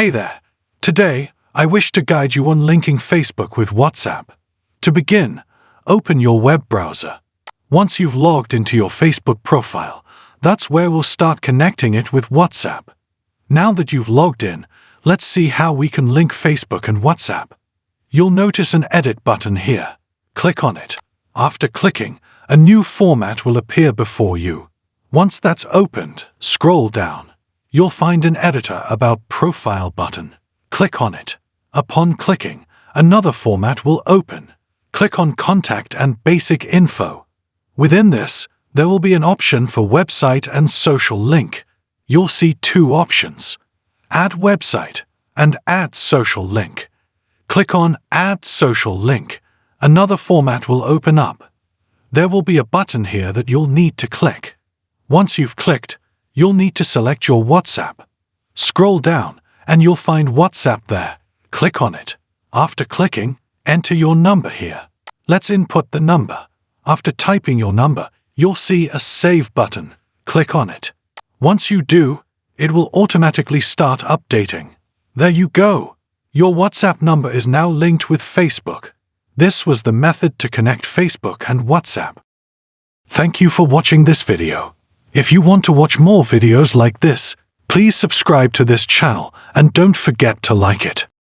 Hey there! Today, I wish to guide you on linking Facebook with WhatsApp. To begin, open your web browser. Once you've logged into your Facebook profile, that's where we'll start connecting it with WhatsApp. Now that you've logged in, let's see how we can link Facebook and WhatsApp. You'll notice an edit button here. Click on it. After clicking, a new format will appear before you. Once that's opened, scroll down. You'll find an editor about profile button. Click on it. Upon clicking, another format will open. Click on Contact and Basic Info. Within this, there will be an option for Website and Social Link. You'll see two options: Add Website and Add Social Link. Click on Add Social Link. Another format will open up. There will be a button here that you'll need to click. Once you've clicked, you'll need to select your WhatsApp. Scroll down and you'll find WhatsApp there. Click on it. After clicking, enter your number here. Let's input the number. After typing your number, you'll see a Save button. Click on it. Once you do, it will automatically start updating. There you go. Your WhatsApp number is now linked with Facebook. This was the method to connect Facebook and WhatsApp. Thank you for watching this video. If you want to watch more videos like this, please subscribe to this channel and don't forget to like it.